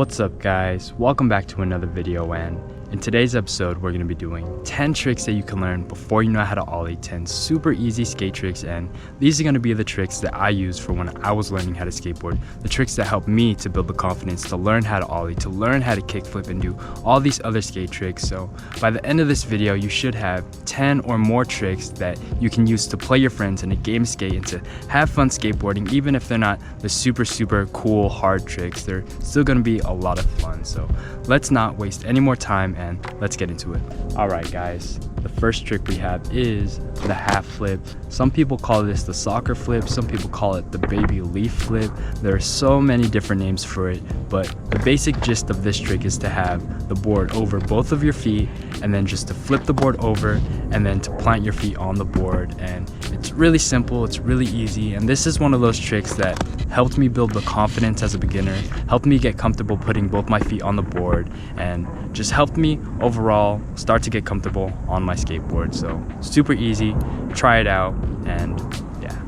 What's up guys, welcome back to another video, and in today's episode we're going to be doing 10 tricks that you can learn before you know how to ollie, 10 super easy skate tricks, and these are going to be the tricks that I used for when I was learning how to skateboard, the tricks that helped me to build the confidence to learn how to ollie, to learn how to kickflip and do all these other skate tricks. So by the end of this video you should have 10 or more tricks that you can use to play your friends in a game of skate and to have fun skateboarding. Even if they're not the super cool hard tricks, they're still going to be a lot of fun. So let's not waste any more time and let's get into it. Alright guys, the first trick we have is the half flip. Some people call this the soccer flip, some people call it the baby leaf flip. There are so many different names for it, but the basic gist of this trick is to have the board over both of your feet and then just to flip the board over and then to plant your feet on the board. And it's really simple, it's really easy, and this is one of those tricks that helped me build the confidence as a beginner, helped me get comfortable putting both my feet on the board, and just helped me overall start to get comfortable on my skateboard. So super easy, try it out, and yeah.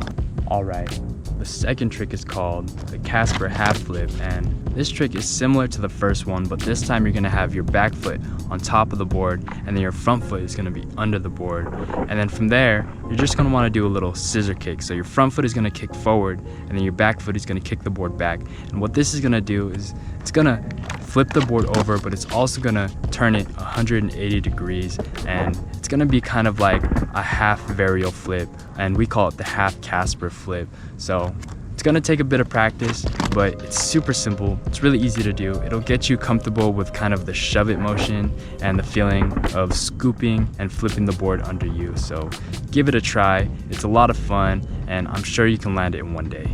Alright, the second trick is called the Casper half flip, and this trick is similar to the first one, but this time you're going to have your back foot on top of the board and then your front foot is going to be under the board, and then from there you're just going to want to do a little scissor kick. So your front foot is going to kick forward and then your back foot is going to kick the board back, and what this is going to do is it's going to flip the board over, but it's also going to turn it 180 degrees, and it's going to be kind of like a half varial flip, and we call it the half Casper flip. So it's going to take a bit of practice, but it's super simple. It's really easy to do. It'll get you comfortable with kind of the shove it motion and the feeling of scooping and flipping the board under you. So give it a try. It's a lot of fun, and I'm sure you can land it in one day.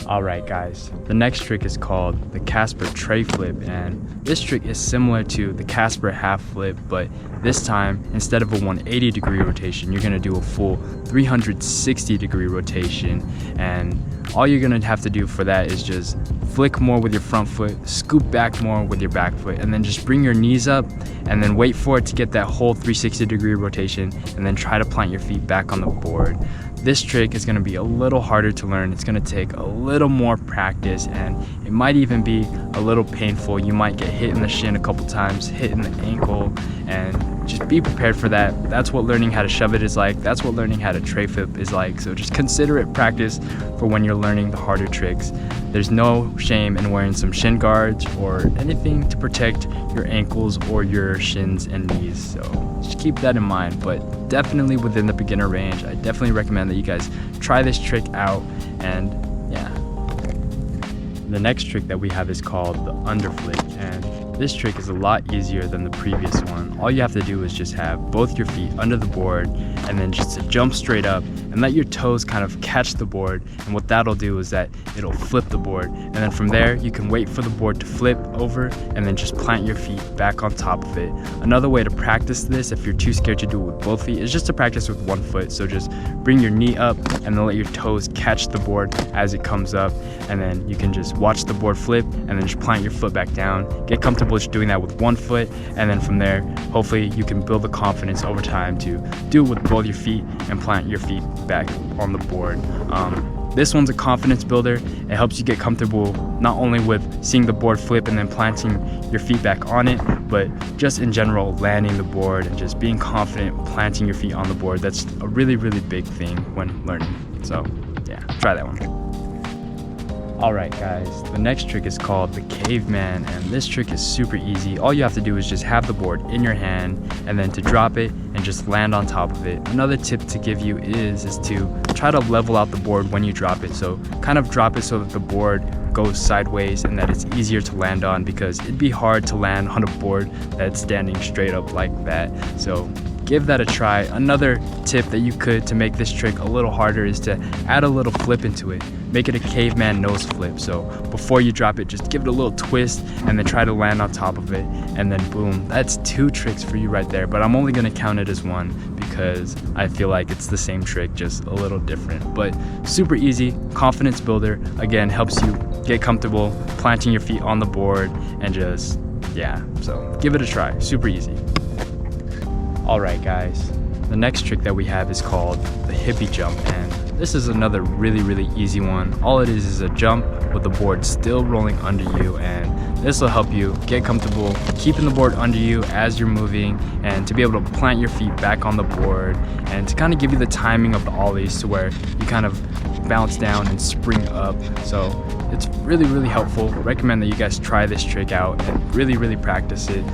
Alright guys, the next trick is called the Casper tray flip, and this trick is similar to the Casper half flip, but this time instead of a 180 degree rotation you're going to do a full 360 degree rotation, and all you're going to have to do for that is just flick more with your front foot, scoop back more with your back foot, and then just bring your knees up and then wait for it to get that whole 360 degree rotation, and then try to plant your feet back on the board. This trick is going to be a little harder to learn. It's going to take a little more practice, and it might even be a little painful. You might get hit in the shin a couple times, hit in the ankle, and just be prepared for that. That's what learning how to shove it is like. That's what learning how to tray flip is like. So just consider it practice for when you're learning the harder tricks. There's no shame in wearing some shin guards or anything to protect your ankles or your shins and knees. So just keep that in mind, but definitely within the beginner range, I definitely recommend that you guys try this trick out. And yeah, the next trick that we have is called the Underflip, and this trick is a lot easier than the previous one. All you have to do is just have both your feet under the board and then just to jump straight up and let your toes kind of catch the board, and what that'll do is that it'll flip the board, and then from there you can wait for the board to flip over and then just plant your feet back on top of it. Another way to practice this, if you're too scared to do it with both feet, is just to practice with one foot. So just bring your knee up and then let your toes catch the board as it comes up, and then you can just watch the board flip and then just plant your foot back down. Get comfortable just doing that with one foot, and then from there hopefully you can build the confidence over time to do it with both your feet and plant your feet back on the board. This one's a confidence builder. It helps you get comfortable not only with seeing the board flip and then planting your feet back on it, but just in general landing the board and just being confident planting your feet on the board. That's a really big thing when learning. So yeah, try that one. Alright guys, the next trick is called the Caveman, and this trick is super easy. All you have to do is just have the board in your hand and then to drop it and just land on top of it. Another tip to give you is to try to level out the board when you drop it. So kind of drop it so that the board goes sideways and that it's easier to land on, because it'd be hard to land on a board that's standing straight up like that. So give that a try. Another tip that you could to make this trick a little harder is to add a little flip into it. Make it a caveman nose flip. So before you drop it, just give it a little twist and then try to land on top of it, and then boom, that's 2 tricks for you right there. But I'm only going to count it as 1 because I feel like it's the same trick, just a little different. But super easy, confidence builder. Again, helps you get comfortable planting your feet on the board, and just yeah, so give it a try. Super easy. Alright guys, the next trick that we have is called the Hippie Jump, and this is another really easy one. All it is a jump with the board still rolling under you, and this will help you get comfortable keeping the board under you as you're moving, and to be able to plant your feet back on the board, and to kind of give you the timing of the ollies to where you kind of bounce down and spring up. So it's really, really helpful. I recommend that you guys try this trick out and really, really practice it.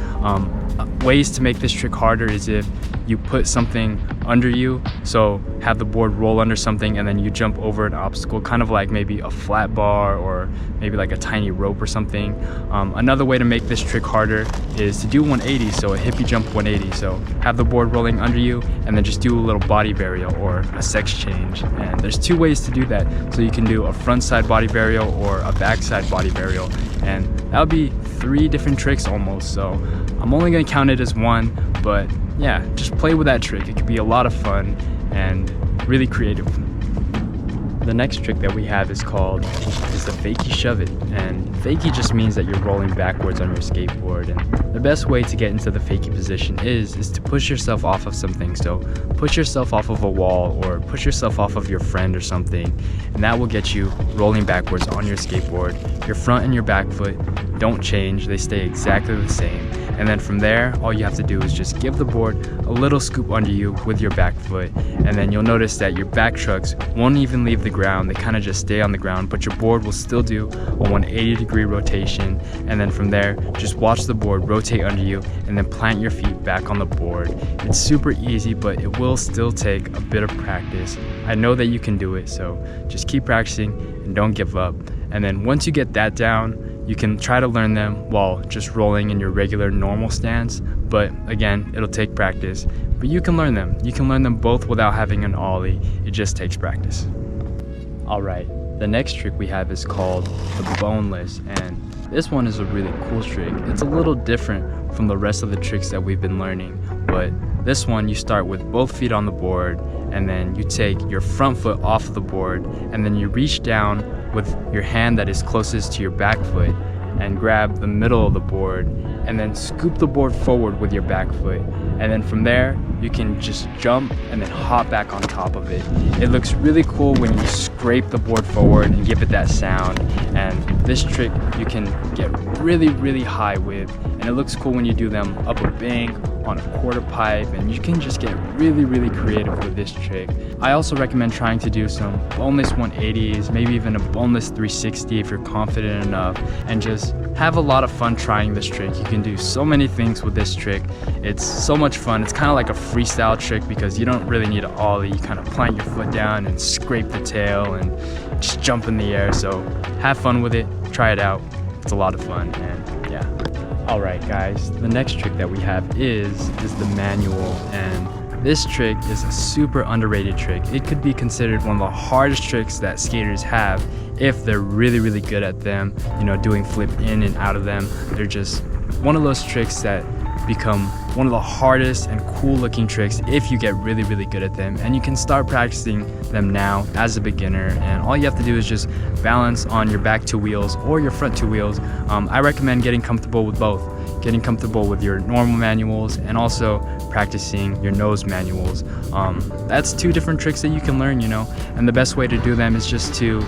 Ways to make this trick harder is if you put something under you, so have the board roll under something and then you jump over an obstacle, kind of like maybe a flat bar or maybe like a tiny rope or something. Another way to make this trick harder is to do 180, so a hippie jump 180. So have the board rolling under you and then just do a little body burial or a sex change. And there's two ways to do that. So you can do a front side body burial or a back side body burial, and that would be 3 different tricks almost. So I'm only going to count it as one, but yeah, just play with that trick. It could be a lot of fun and really creative. The next trick that we have is the Fakey Shove It, and Fakey just means that you're rolling backwards on your skateboard, and the best way to get into the Fakey position is to push yourself off of something. So push yourself off of a wall or push yourself off of your friend or something, and that will get you rolling backwards on your skateboard. Your front and your back foot don't change, they stay exactly the same. And then from there, all you have to do is just give the board a little scoop under you with your back foot, and then you'll notice that your back trucks won't even leave the ground. They kind of just stay on the ground, but your board will still do a 180-degree rotation. And then from there, just watch the board rotate under you and then plant your feet back on the board. It's super easy, but it will still take a bit of practice. I know that you can do it, so just keep practicing and don't give up. And then once you get that down, you can try to learn them while just rolling in your regular normal stance, but again, it'll take practice. But you can learn them. You can learn them both without having an ollie. It just takes practice. Alright, the next trick we have is called the Boneless, and this one is a really cool trick. It's a little different from the rest of the tricks that we've been learning, but this one you start with both feet on the board, and then you take your front foot off of the board, and then you reach down with your hand that is closest to your back foot and grab the middle of the board, and then scoop the board forward with your back foot. And then from there, you can just jump and then hop back on top of it. It looks really cool when you scrape the board forward and give it that sound. And this trick you can get really, really high with. And it looks cool when you do them up a bank, on a quarter pipe, and you can just get really, really creative with this trick. I also recommend trying to do some boneless 180s, maybe even a boneless 360 if you're confident enough, and just have a lot of fun trying this trick. You can do so many things with this trick. It's so much fun. It's kind of like a freestyle trick because you don't really need an ollie. You kind of plant your foot down and scrape the tail and just jump in the air. So have fun with it, try it out. It's a lot of fun, and yeah. Alright guys, the next trick that we have is the manual, and this trick is a super underrated trick. It could be considered one of the hardest tricks that skaters have if they're really, really good at them, you know, doing flip in and out of them. They're just one of those tricks that become one of the hardest and cool looking tricks if you get really, really good at them. And you can start practicing them now as a beginner, and all you have to do is just balance on your back 2 wheels or your front 2 wheels. I recommend getting comfortable with both, getting comfortable with your normal manuals and also practicing your nose manuals. That's 2 different tricks that you can learn, you know, and the best way to do them is just to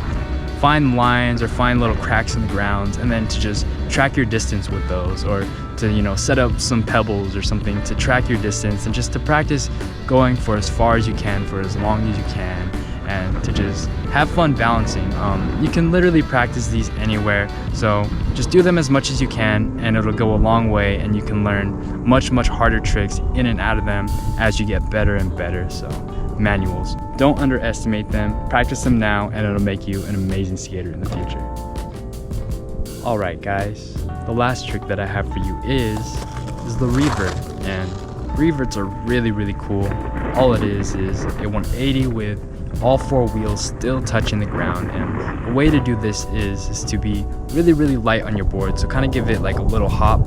find lines or find little cracks in the ground, and then to just track your distance with those, or to, you know, set up some pebbles or something to track your distance, and just to practice going for as far as you can for as long as you can, and to just have fun balancing. You can literally practice these anywhere, so just do them as much as you can and it'll go a long way, and you can learn much, much harder tricks in and out of them as you get better and better. So manuals, don't underestimate them, practice them now, and it'll make you an amazing skater in the future. Alright guys, the last trick that I have for you is the revert, and reverts are really, really cool. All it is a 180 with all 4 wheels still touching the ground, and a way to do this is to be really, really light on your board, so kind of give it like a little hop,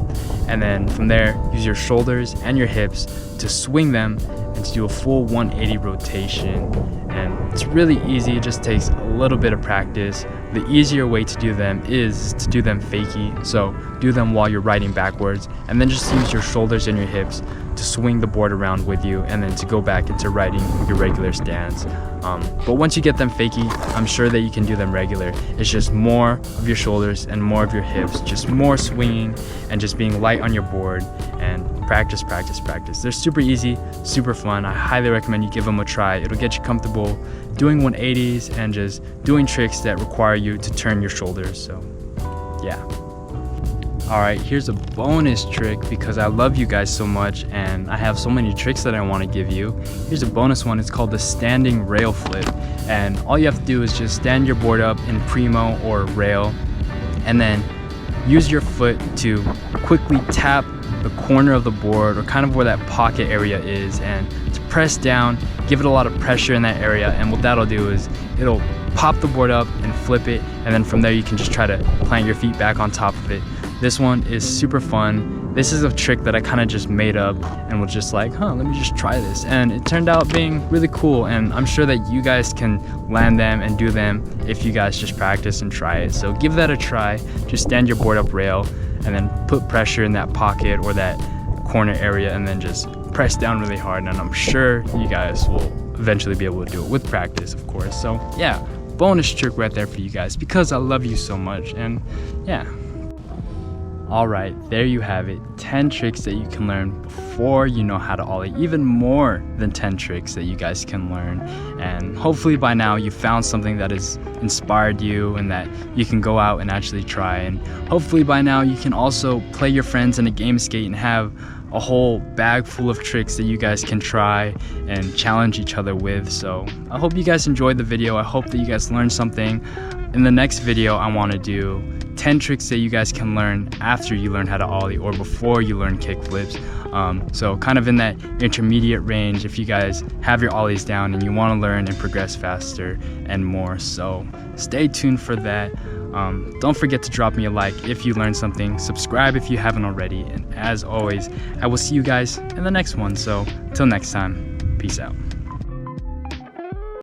and then from there use your shoulders and your hips to swing them and to do a full 180 rotation. And it's really easy, it just takes a little bit of practice. The easier way to do them is to do them fakey, so do them while you're riding backwards, and then just use your shoulders and your hips to swing the board around with you and then to go back into riding your regular stance. But once you get them fakey, I'm sure that you can do them regular. It's just more of your shoulders and more of your hips, just more swinging and just being light on your board, and practice, practice, practice. They're super easy, super fun. I highly recommend you give them a try. It'll get you comfortable doing 180s and just doing tricks that require you to turn your shoulders. So yeah. All right, here's a bonus trick because I love you guys so much and I have so many tricks that I want to give you. Here's a bonus one. It's called the standing rail flip, and all you have to do is just stand your board up in primo or rail and then use your foot to quickly tap the corner of the board or kind of where that pocket area is, and to press down, give it a lot of pressure in that area, and what that'll do is it'll pop the board up and flip it, and then from there you can just try to plant your feet back on top of it. This one is super fun. This is a trick that I kind of just made up and was just like, let me just try this, and it turned out being really cool, and I'm sure that you guys can land them and do them if you guys just practice and try it. So give that a try. Just stand your board up rail and then put pressure in that pocket or that corner area and then just press down really hard, and I'm sure you guys will eventually be able to do it with practice, of course. So yeah, bonus trick right there for you guys because I love you so much. And yeah. All right, there you have it. 10 tricks that you can learn before you know how to ollie. Even more than 10 tricks that you guys can learn. And hopefully by now you found something that has inspired you and that you can go out and actually try. And hopefully by now you can also play your friends in a game skate and have a whole bag full of tricks that you guys can try and challenge each other with. So I hope you guys enjoyed the video. I hope that you guys learned something. In the next video, I want to do 10 tricks that you guys can learn after you learn how to ollie or before you learn kick flips. So kind of in that intermediate range if you guys have your ollies down and you want to learn and progress faster and more. So stay tuned for that. Don't forget to drop me a like if you learned something. Subscribe if you haven't already. And as always, I will see you guys in the next one. So till next time, peace out.